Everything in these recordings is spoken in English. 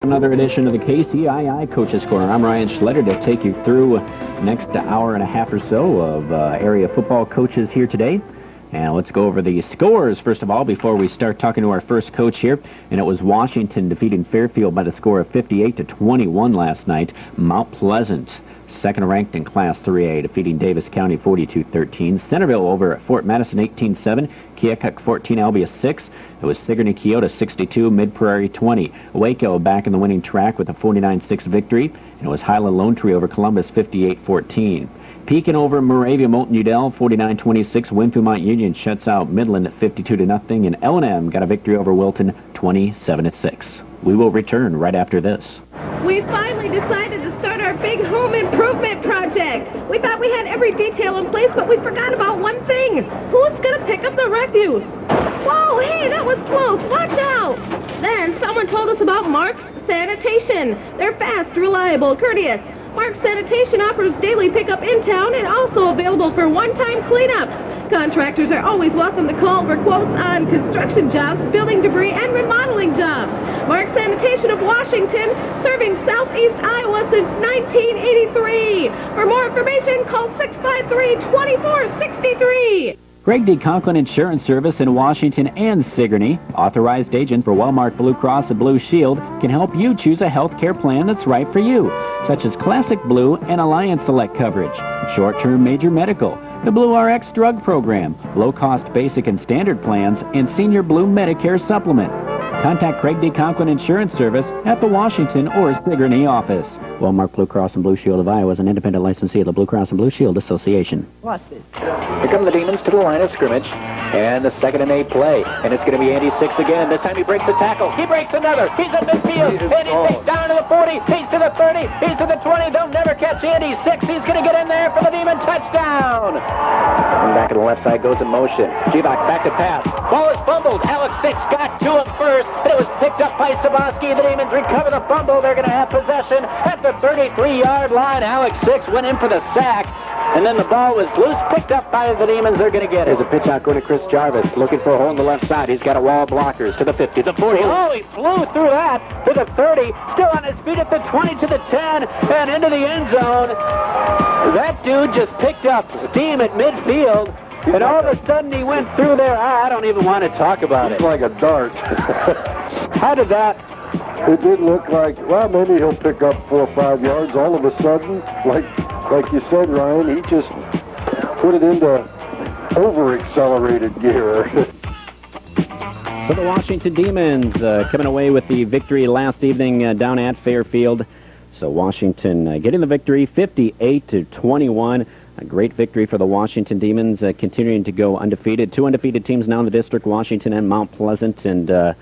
Another edition of the KCII Coaches Corner. I'm Ryan Schletter to take you through next hour and a half or so of area football coaches here today. And let's go over the scores, first of all, before we start talking to our first coach here. And it was Washington defeating Fairfield by the score of 58-21 last night. Mount Pleasant, second ranked in Class 3A, defeating Davis County 42-13. Centerville over at Fort Madison 18-7. Keokuk 14, Albia 6. It was Sigourney Keota 62, Mid-Prairie 20. Waco back in the winning track with a 49-6 victory. And it was Highland Lone Tree over Columbus 58-14. Pekin over Moravia Molten Udell 49-26. Winfield-Mount Union shuts out Midland at 52-0. And L&M got a victory over Wilton 27-6. We will return right after this. We finally decided to start our big home improvement project. We thought we had every detail in place, but we forgot about one thing. Who's going to pick up the refuse? Whoa, hey, that was close. Watch out. Then someone told us about Mark's Sanitation. They're fast, reliable, courteous. Mark's Sanitation offers daily pickup in town and also available for one-time cleanups. Contractors are always welcome to call for quotes on construction jobs, building debris, and remodeling jobs. Mark's Sanitation of Washington, serving southeast Iowa since 1983. For more information, call 653-2463. Greg D. Conklin Insurance Service in Washington and Sigourney, authorized agent for Wellmark Blue Cross and Blue Shield, can help you choose a health care plan that's right for you, such as Classic Blue and Alliance Select coverage, short-term major medical, the Blue RX drug program, low-cost basic and standard plans, and Senior Blue Medicare supplement. Contact Craig D. Conklin Insurance Service at the Washington or Sigourney office. Wellmark Blue Cross and Blue Shield of Iowa is an independent licensee of the Blue Cross and Blue Shield Association. Watch this. Here come the Demons to the line of scrimmage. And the 2nd and 8 play. And it's going to be Andy Six again. This time he breaks a tackle. He breaks another. He's at midfield. Andy Six down to the 40. He's to the 30. He's to the 20. They'll never catch Andy Six. He's going to get in there for the Demon touchdown. And back to the left side goes in motion. Givak back to pass. Ball is fumbled. Alex Six got to him first. And it was picked up by Saboski. The Demons recover the fumble. They're going to have possession at the 33-yard line. Alex Six went in for the sack. And then the ball was loose, picked up by the Demons. They're going to get it. There's a pitch out going to Chris Jarvis, looking for a hole on the left side. He's got a wall of blockers to the 50, the 40. Oh, he flew through that to the 30, still on his feet at the 20 to the 10, and into the end zone. That dude just picked up steam at midfield, and all of a sudden he went through there. I don't even want to talk about it. It's like a dart. How did that? It did look like, well, maybe he'll pick up 4 or 5 yards. All of a sudden, like you said, Ryan, he just put it into over-accelerated gear. So the Washington Demons coming away with the victory last evening down at Fairfield. So Washington getting the victory 58-21. A great victory for the Washington Demons, continuing to go undefeated. 2 undefeated teams now in the district, Washington and Mount Pleasant. And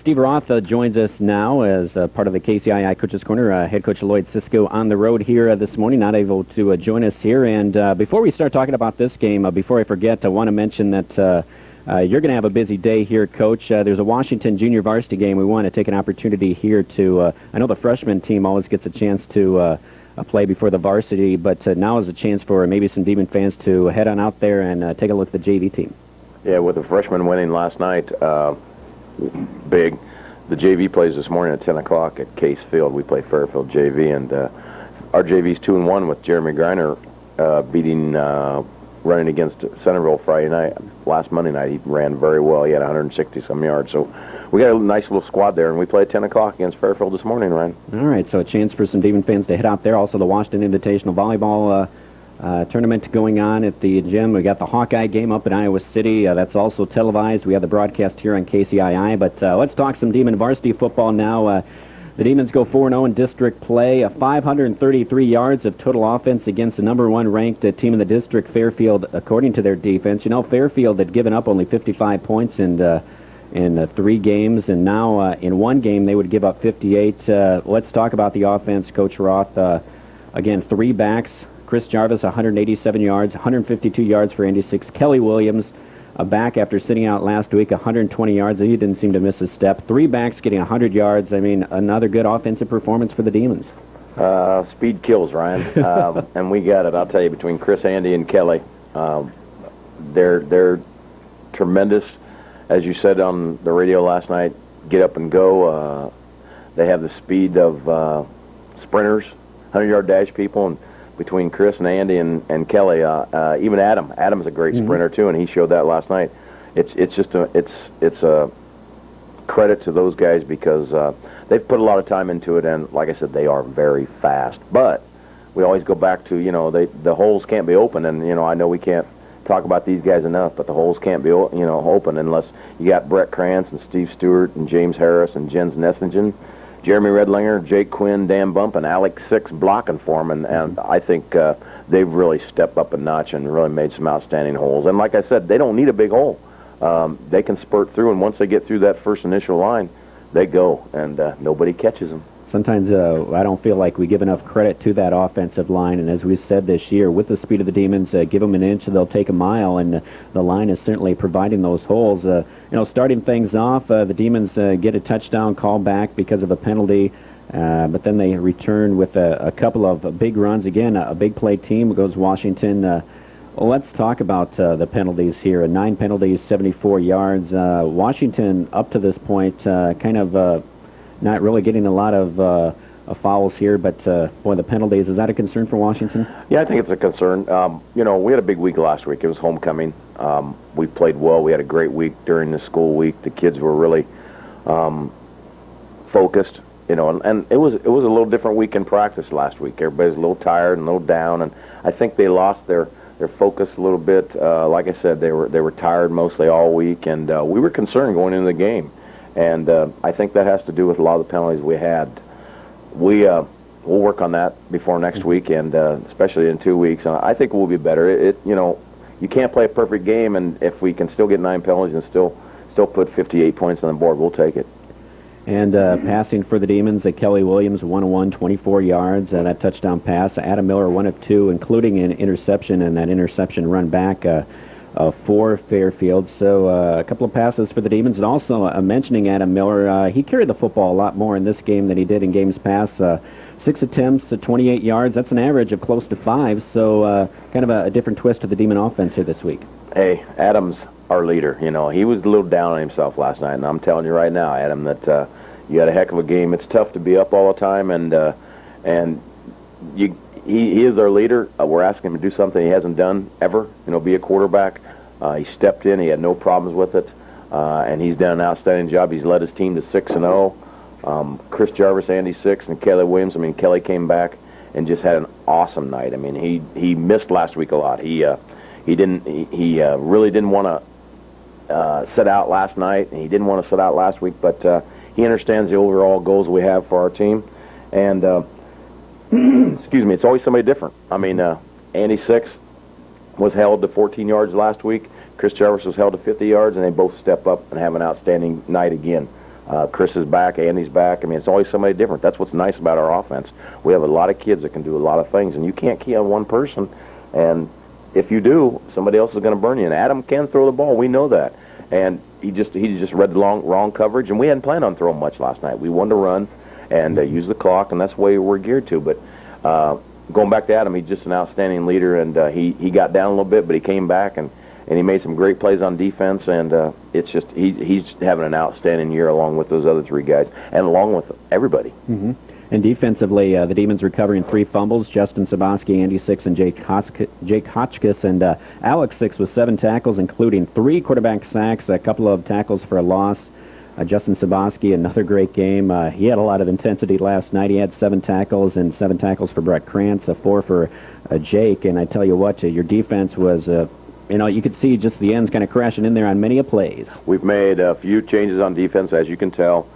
Steve Roth joins us now as part of the KCII Coaches Corner. Head coach Lloyd Cisco on the road here this morning, not able to join us here. And before we start talking about this game, before I forget, I want to mention that you're going to have a busy day here, Coach. There's a Washington junior varsity game. We want to take an opportunity here to, I know the freshman team always gets a chance to play before the varsity, but now is a chance for maybe some Demon fans to head on out there and take a look at the JV team. Yeah, with the freshmen winning last night, big. The JV plays this morning at 10 o'clock at Case Field. We play Fairfield JV, and our JV's 2-1 with Jeremy Greiner running against Centerville Friday night. Last Monday night, he ran very well. He had 160-some yards. So we got a nice little squad there, and we play at 10 o'clock against Fairfield this morning, Ryan. All right, so a chance for some Demon fans to head out there. Also, the Washington Invitational Volleyball tournament going on at the gym. We got the Hawkeye game up in Iowa City. That's also televised. We have the broadcast here on KCII. But let's talk some Demon varsity football now. The Demons go 4-0 in district play. 533 yards of total offense against the number 1 ranked team in the district, Fairfield, according to their defense. You know, Fairfield had given up only 55 points in 3 games, and now in 1 game they would give up 58. Let's talk about the offense, Coach Roth. Again, 3 backs. Chris Jarvis, 187 yards, 152 yards for Andy Six. Kelly Williams, a back after sitting out last week, 120 yards. He didn't seem to miss a step. 3 backs getting 100 yards. I mean, another good offensive performance for the Demons. Speed kills, Ryan. And we got it, I'll tell you, between Chris, Andy, and Kelly. They're tremendous. As you said on the radio last night, get up and go. They have the speed of sprinters, 100-yard dash people, and between Chris and Andy and Kelly, even Adam. Adam's a great sprinter too, and he showed that last night. It's just a credit to those guys because they've put a lot of time into it, and like I said, they are very fast. But we always go back to the holes can't be open, and I know we can't talk about these guys enough, but the holes can't be open unless you got Brett Krantz and Steve Stewart and James Harris and Jens Nessingen, Jeremy Redlinger, Jake Quinn, Dan Bump, and Alex Six blocking for them, and I think they've really stepped up a notch and really made some outstanding holes. And like I said, they don't need a big hole. They can spurt through, and once they get through that first initial line, they go, and nobody catches them. Sometimes I don't feel like we give enough credit to that offensive line, and as we said this year, with the speed of the Demons, give them an inch, they'll take a mile, and the line is certainly providing those holes. Starting things off, the Demons get a touchdown call back because of a penalty, but then they return with a couple of big runs. Again, a big play team goes Washington. Let's talk about the penalties here. 9 penalties, 74 yards. Washington, up to this point, kind of not really getting a lot of fouls here, but boy, the penalties, is that a concern for Washington? Yeah, I think it's a concern. We had a big week last week. It was homecoming. We played well. We had a great week during the school week. The kids were really focused, and it was a little different week in practice last week. Everybody's a little tired and a little down, and I think they lost their focus a little bit. Like I said, they were tired mostly all week, and we were concerned going into the game. And I think that has to do with a lot of the penalties we had. We'll work on that before next week, and especially in 2 weeks. I think we'll be better. You can't play a perfect game, and if we can still get 9 penalties and still put 58 points on the board, we'll take it. And passing for the Demons, Kelly Williams, 1-1, 24 yards. That touchdown pass. Adam Miller, 1 of 2, including an interception, and that interception run back for Fairfield. So a couple of passes for the Demons. And also mentioning Adam Miller, he carried the football a lot more in this game than he did in games past. 6 attempts at 28 yards. That's an average of close to 5. So kind of a different twist to the Demon offense here this week. Hey, Adam's our leader. He was a little down on himself last night, and I'm telling you right now, Adam, that you had a heck of a game. It's tough to be up all the time, and he is our leader. We're asking him to do something he hasn't done ever, be a quarterback. He stepped in. He had no problems with it, and he's done an outstanding job. He's led his team to 6-0. Chris Jarvis, Andy Six, and Kelly Williams. Kelly came back and just had an awesome night. He missed last week a lot. He really didn't want to sit out last night, and he didn't want to sit out last week, but he understands the overall goals we have for our team. And excuse me, it's always somebody different. Andy Six was held to 14 yards last week. Chris Jarvis was held to 50 yards, and they both step up and have an outstanding night again. Chris is back, Andy's back. It's always somebody different. That's what's nice about our offense. We have a lot of kids that can do a lot of things, and you can't key on one person, and if you do, somebody else is going to burn you. And Adam can throw the ball. We know that. And he just read the wrong coverage, and we hadn't planned on throwing much last night. We wanted to run and use the clock, and that's the way we're geared to. But going back to Adam, he's just an outstanding leader, and he got down a little bit, but he came back, and he made some great plays on defense, and it's just he's having an outstanding year along with those other 3 guys, and along with everybody. Mm-hmm. And defensively, the Demons recovering 3 fumbles. Justin Saboski, Andy Six, and Jake Hotchkiss. And Alex Six with 7 tackles, including 3 quarterback sacks, a couple of tackles for a loss. Justin Saboski, another great game. He had a lot of intensity last night. He had 7 tackles and 7 tackles for Brett Krantz, 4 for Jake. And I tell you what, your defense was... you could see just the ends kind of crashing in there on many a plays. We've made a few changes on defense, as you can tell.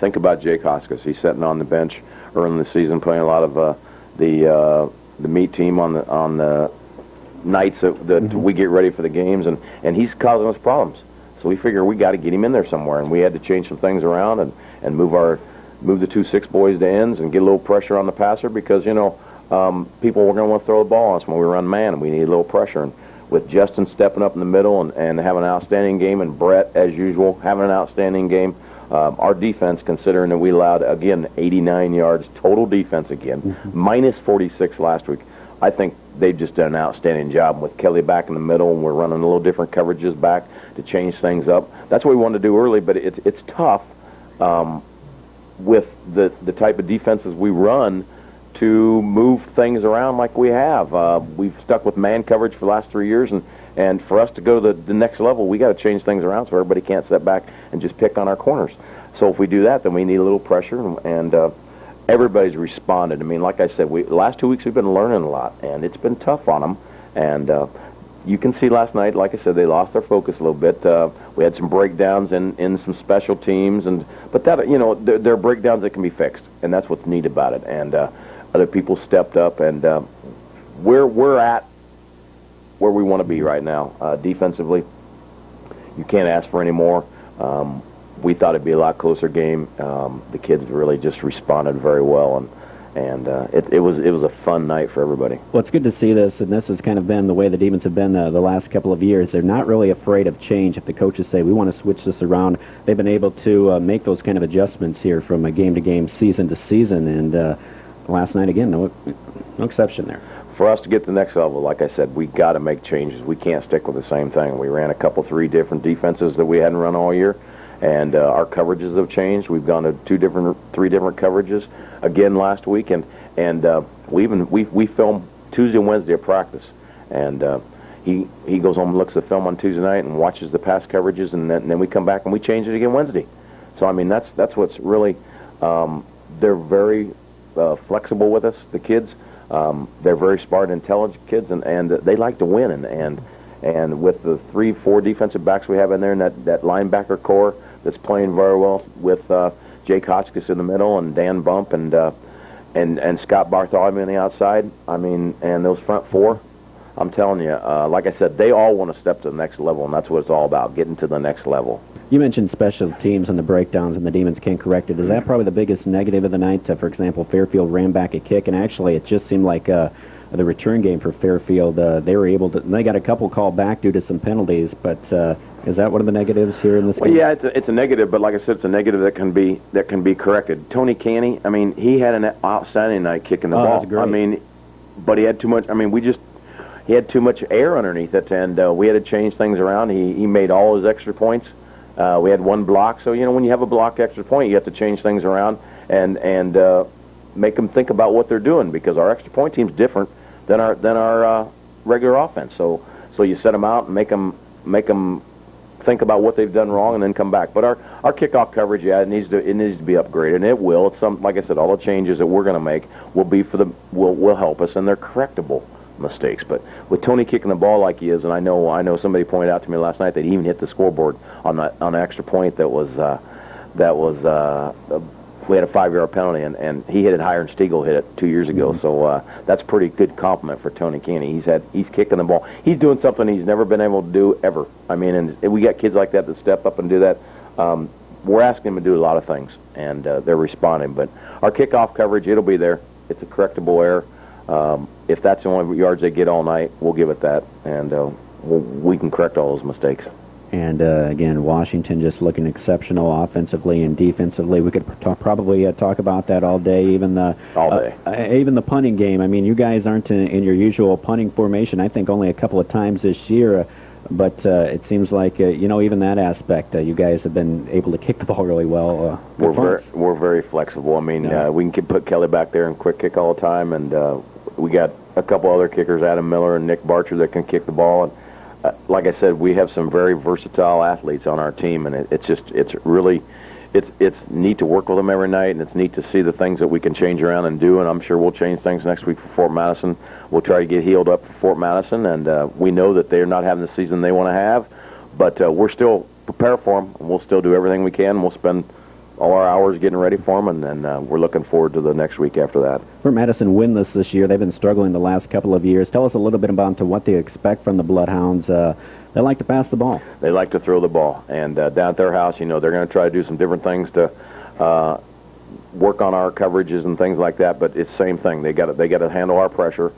Think about Jake Hotchkiss. He's sitting on the bench early in the season, playing a lot of the meat team on the nights that we get ready for the games, and he's causing us problems. So we figure we got to get him in there somewhere, and we had to change some things around and move the 2 6 boys to ends and get a little pressure on the passer because people were going to want to throw the ball on us when we run man, and we need a little pressure. And with Justin stepping up in the middle and having an outstanding game, and Brett, as usual, having an outstanding game. Our defense, considering that we allowed, again, 89 yards total defense again, minus 46 last week, I think they've just done an outstanding job. With Kelly back in the middle, and we're running a little different coverages back to change things up. That's what we wanted to do early, but it's tough with the type of defenses we run to move things around like we have. We've stuck with man coverage for the last 3 years, and for us to go to the next level, we got to change things around so everybody can't step back and just pick on our corners. So if we do that, then we need a little pressure, and everybody's responded. I mean, like I said, the last 2 weeks we've been learning a lot, and it's been tough on them. And you can see last night, like I said, they lost their focus a little bit. We had some breakdowns in some special teams, but that, you know, there are breakdowns that can be fixed, and that's what's neat about it. And other people stepped up, and we're at where we want to be right now. Defensively, you can't ask for any more. We thought it'd be a lot closer game. The kids really just responded very well, and it was a fun night for everybody. Well, it's good to see this, and this has kind of been the way the Demons have been the last couple of years. They're not really afraid of change. If the coaches say, we want to switch this around, they've been able to make those kind of adjustments here from a game-to-game, season-to-season, and last night, again, no exception there. For us to get to the next level, like I said, we got to make changes. We can't stick with the same thing. We ran three different defenses that we hadn't run all year, and our coverages have changed. We've gone to three different coverages again last week, and we film Tuesday and Wednesday at practice, and he goes home and looks at the film on Tuesday night and watches the past coverages, and then we come back and we change it again Wednesday. So I mean that's what's really they're very flexible with us, the kids. They're very smart, intelligent kids, and they like to win, and with the 3-4 defensive backs we have in there, and that linebacker core that's playing very well with Jake Hotchkiss in the middle, and Dan Bump, and Scott Bartholomew on the outside. I mean, and those front four, I'm telling you, like I said, they all want to step to the next level, and that's what it's all about, getting to the next level. You mentioned special teams and the breakdowns, and the Demons can't correct it. Is that probably the biggest negative of the night? For example, Fairfield ran back a kick, and actually it just seemed like the return game for Fairfield, they were able to, they got a couple called back due to some penalties, but is that one of the negatives here in this game? Well, yeah, it's a negative, but like I said, it's a negative that can be corrected. Tony Canny, I mean, he had an outstanding night kicking the ball. That's great. I mean, but he had too much, I mean, he had too much air underneath it, and we had to change things around. He made all his extra points. We had one block, so, you know, when you have a blocked extra point, you have to change things around and make them think about what they're doing, because our extra point team's different than our regular offense. So you set them out and make them think about what they've done wrong and then come back. But our kickoff coverage, yeah, it needs to be upgraded, and it will. It's like I said, all the changes that we're going to make will help us, and they're correctable mistakes. But with Tony kicking the ball like he is, and I know somebody pointed out to me last night that he even hit the scoreboard on an extra point that was we had a 5-yard penalty, and he hit it higher than Stiegel hit it 2 years ago. Mm-hmm. So that's a pretty good compliment for Tony Canny. He's kicking the ball. He's doing something he's never been able to do ever. I mean, and we got kids like that step up and do that. We're asking them to do a lot of things, and they're responding. But our kickoff coverage, it'll be there. It's a correctable error. If that's the only yards they get all night, we'll give it that, and we can correct all those mistakes. And again, Washington just looking exceptional offensively and defensively. We could probably talk about that all day. Even the punting game. I mean, you guys aren't in your usual punting formation. I think only a couple of times this year, but it seems like even that aspect, you guys have been able to kick the ball really well. We're very flexible. I mean, we can put Kelly back there and quick kick all the time, and we got a couple other kickers, Adam Miller and Nick Barcher, that can kick the ball. And like I said, we have some very versatile athletes on our team, and it's really neat to work with them every night, and it's neat to see the things that we can change around and do. And I'm sure we'll change things next week for Fort Madison. We'll try to get healed up for Fort Madison, and we know that they're not having the season they want to have, but we're still prepared for them, and we'll still do everything we can. We'll spend all our hours getting ready for them, and then we're looking forward to the next week after that. Fort Madison winless this year. They've been struggling the last couple of years. Tell us a little bit about what they expect from the Bloodhounds. They like to pass the ball. They like to throw the ball, and down at their house, they're going to try to do some different things to work on our coverages and things like that. But it's the same thing. They got to handle our pressure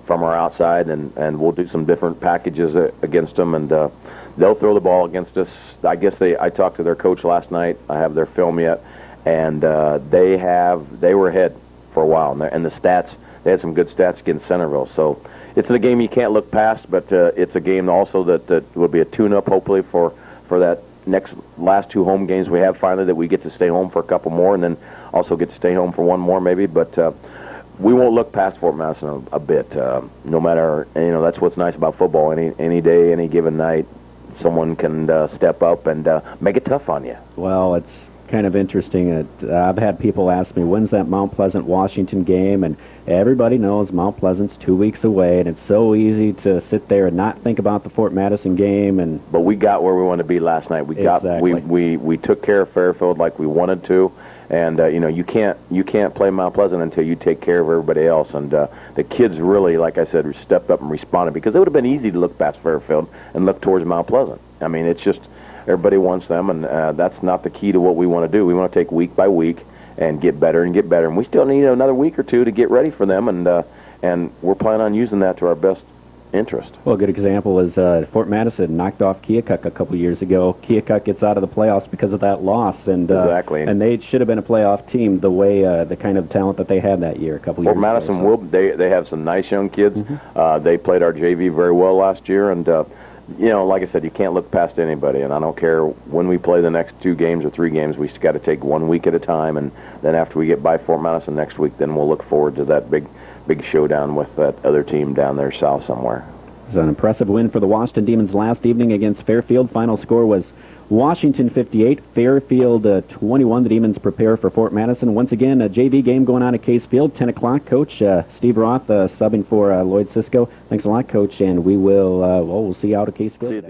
from our outside, and we'll do some different packages against them, and they'll throw the ball against us. I guess I talked to their coach last night. I have their film yet, and they were ahead for a while, and the stats, they had some good stats against Centerville. So it's a game you can't look past, but it's a game also that will be a tune-up hopefully for that last 2 home games we have finally that we get to stay home for a couple more, and then also get to stay home for one more maybe. But we won't look past Fort Madison a bit. No matter, that's what's nice about football. Any day, any given night, someone can step up and make it tough on you. Well, it's kind of interesting. I've had people ask me, when's that Mount Pleasant Washington game? And everybody knows Mount Pleasant's 2 weeks away, and it's so easy to sit there and not think about the Fort Madison game. But we got where we wanted to be last night. We took care of Fairfield like we wanted to. And you can't play Mount Pleasant until you take care of everybody else. And the kids really, like I said, stepped up and responded, because it would have been easy to look past Fairfield and look towards Mount Pleasant. I mean, it's just everybody wants them, and that's not the key to what we want to do. We want to take week by week and get better and get better. And we still need another week or two to get ready for them, and we're planning on using that to our best interest. Well, a good example is Fort Madison knocked off Keokuk a couple years ago. Keokuk gets out of the playoffs because of that loss, and exactly. And they should have been a playoff team the way the kind of talent that they had that year a couple years ago. Fort Madison they have some nice young kids. Mm-hmm. They played our JV very well last year, and like I said, you can't look past anybody. And I don't care when we play the next 2 games or 3 games. We just got to take 1 week at a time, and then after we get by Fort Madison next week, then we'll look forward to that big showdown with that other team down there south somewhere. It was an impressive win for the Washington Demons last evening against Fairfield. Final score was Washington 58, Fairfield 21. The Demons prepare for Fort Madison. Once again, a JV game going on at Case Field, 10 o'clock. Coach Steve Roth subbing for Lloyd Cisco. Thanks a lot, Coach, and we'll see you out at Case Field.